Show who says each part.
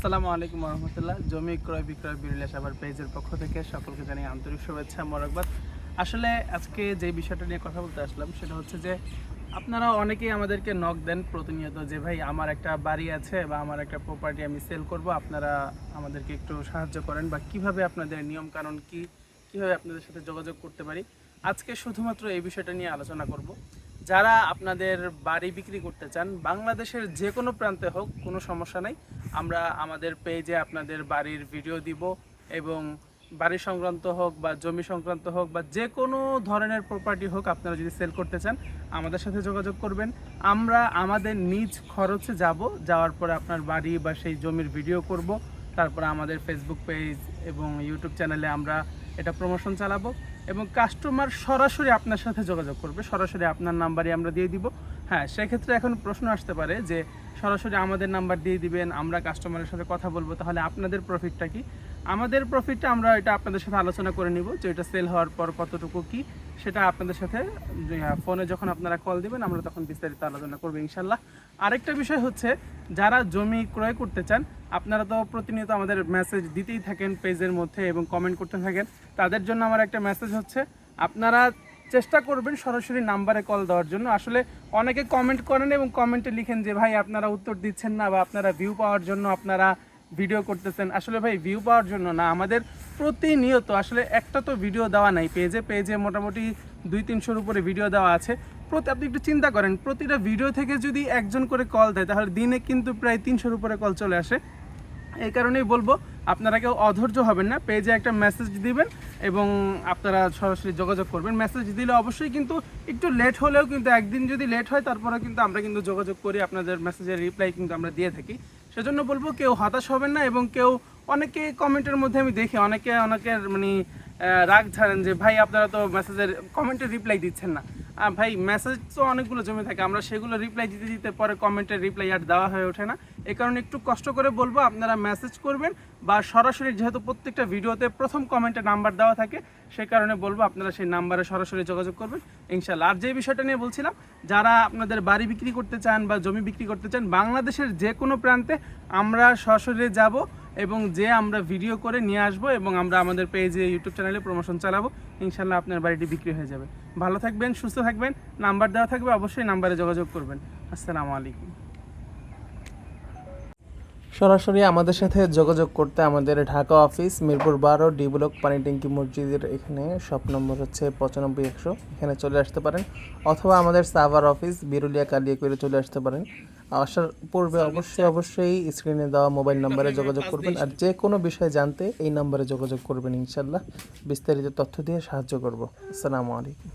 Speaker 1: আসসালামু আলাইকুম রহমতুল্লাহ। জমি ক্রয় বিক্রয় বিরুলিয়া সাভার পেজের পক্ষ থেকে সকলকে জানাই আন্তরিক শুভেচ্ছা মোবারকবাদ। আসলে আজকে যে বিষয়টা নিয়ে কথা বলতে আসলাম সেটা হচ্ছে যে আপনারা অনেকেই আমাদেরকে নক দেন প্রতিনিয়ত যে ভাই আমার একটা বাড়ি আছে বা আমার একটা প্রপার্টি আমি সেল করব, আপনারা আমাদেরকে একটু সাহায্য করেন বা কিভাবে আপনাদের নিয়ম কানুন কীভাবে আপনাদের সাথে যোগাযোগ করতে পারি। আজকে শুধুমাত্র এই বিষয়টা নিয়ে আলোচনা করব। যারা আপনাদের বাড়ি বিক্রি করতে চান বাংলাদেশের যে কোনো প্রান্তে হোক, কোনো সমস্যা নেই, আমরা আমাদের পেজে আপনাদের বাড়ির ভিডিও দিব এবং বাড়ি সংক্রান্ত হোক বা জমি সংক্রান্ত হোক বা যে কোনো ধরনের প্রপার্টি হোক, আপনারা যদি সেল করতে চান আমাদের সাথে যোগাযোগ করবেন। আমরা আমাদের নিজ খরচে যাওয়ার পরে আপনার বাড়ি বা সেই জমির ভিডিও করব, তারপরে আমাদের ফেসবুক পেজ এবং ইউটিউব চ্যানেলে আমরা এটা প্রমোশন চালাবো এবং কাস্টমার সরাসরি আপনার সাথে যোগাযোগ করবে, সরাসরি আপনার নাম্বারই আমরা দিয়ে দিব। হ্যাঁ, সেক্ষেত্রে এখন প্রশ্ন আসতে পারে যে সরাসরি আমাদের নাম্বার দিয়ে দিবেন, আমরা কাস্টমারের সাথে কথা বলবো, তাহলে আপনাদের প্রফিটটা কি? আমাদের প্রফিটটা আমরা এটা আপনাদের সাথে আলোচনা করে নিব যে এটা সেল হওয়ার পর কতটুকু কি, সেটা আপনাদের সাথে ফোনে যখন আপনারা কল দিবেন আমরা তখন বিস্তারিত আলোচনা করবো ইনশাল্লাহ। আরেকটা বিষয় হচ্ছে, যারা জমি ক্রয় করতে চান আপনারা তো প্রতিনিয়ত আমাদের মেসেজ দিতেই থাকেন পেজের মধ্যে এবং কমেন্ট করতে থাকেন, তাদের জন্য আমার একটা মেসেজ হচ্ছে আপনারা চেষ্টা করবেন সরাসরি নাম্বারে কল দেওয়ার জন্য। আসলে অনেকে কমেন্ট করেন এবং কমেন্টে লিখেন যে ভাই আপনারা উত্তর দিচ্ছেন না বা আপনারা ভিউ পাওয়ার জন্য আপনারা ভিডিও করতেছেন। আসলে ভাই ভিউ পাওয়ার জন্য না, আমাদের প্রতিনিয়ত আসলে একটা তো ভিডিও দেওয়া নাই পেজে মোটামুটি 200-300-র উপরে ভিডিও দেওয়া আছে। আপনি একটু চিন্তা করেন, প্রতিটা ভিডিও থেকে যদি একজন করে কল দেয় তাহলে দিনে কিন্তু প্রায় 300-র উপরে কল চলে আসে। এই কারণেই বলবো আপনারা কেউ অধৈর্য হবেন না, পেজে একটা মেসেজ দিবেন এবং আপনারা সরাসরি যোগাযোগ করবেন। মেসেজ দিলে অবশ্যই কিন্তু একটু লেট হলেও, কিন্তু একদিন যদি লেট হয় তারপরে কিন্তু আমরা কিন্তু যোগাযোগ করি, আপনাদের মেসেজের রিপ্লাই কিন্তু আমরা দিয়ে থাকি। সেজন্য বলবো কেউ হতাশ হবেন না এবং অনেকে কমেন্টের মধ্যে আমি দেখি অনেকের মানে রাগ ঝাড়েন যে ভাই আপনারা তো মেসেজের কমেন্টের রিপ্লাই দিচ্ছেন না। ভাই মেসেজ তো অনেকগুলো জমে থাকে, আমরা সেগুলো রিপ্লাই দিতে দিতে পরে কমেন্টের রিপ্লাই আর দেওয়া হয়ে ওঠে না। এই কারণে একটু কষ্ট করে বলবো আপনারা মেসেজ করবেন বা সরাসরি, যেহেতু প্রত্যেকটা ভিডিওতে প্রথম কমেন্টে নাম্বার দেওয়া থাকে সেই কারণে বলবো আপনারা সেই নাম্বারে সরাসরি যোগাযোগ করবেন ইনশাল্লাহ। আর যে বিষয়টা নিয়ে বলছিলাম, যারা আপনাদের বাড়ি বিক্রি করতে চান বা জমি বিক্রি করতে চান বাংলাদেশের যে কোনো প্রান্তে, আমরা সরাসরি যাব এবং আমরা ভিডিও করে নিয়ে আসবো এবং আমরা আমাদের পেজে ইউটিউব চ্যানেলে প্রমোশন চালাবো। ইনশাল্লাহ আপনার বাড়িটি বিক্রি হয়ে যাবে। ভালো থাকবেন, সুস্থ থাকবেন, নাম্বার দেওয়া থাকবে, অবশ্যই নাম্বারে যোগাযোগ করবেন। আসসালামু আলাইকুম।
Speaker 2: সরাসরি আমাদের সাথে যোগাযোগ করতে আমাদের Dhaka office Mirpur 12 D block পানি ট্যাঙ্কি মসজিদের এখানে, শপ নম্বর হচ্ছে 95-100, এখানে চলে আসতে পারেন, অথবা আমাদের সাভার অফিস বিরুলিয়া কালিয়াকৈরে চলে আসতে পারেন। আসার পূর্বে অবশ্যই স্ক্রিনে দেওয়া মোবাইল নাম্বারে যোগাযোগ করবেন আর যে কোনো বিষয় জানতে এই নাম্বারে যোগাযোগ করবেন। ইনশাল্লাহ বিস্তারিত তথ্য দিয়ে সাহায্য করব। আসসালামু আলাইকুম।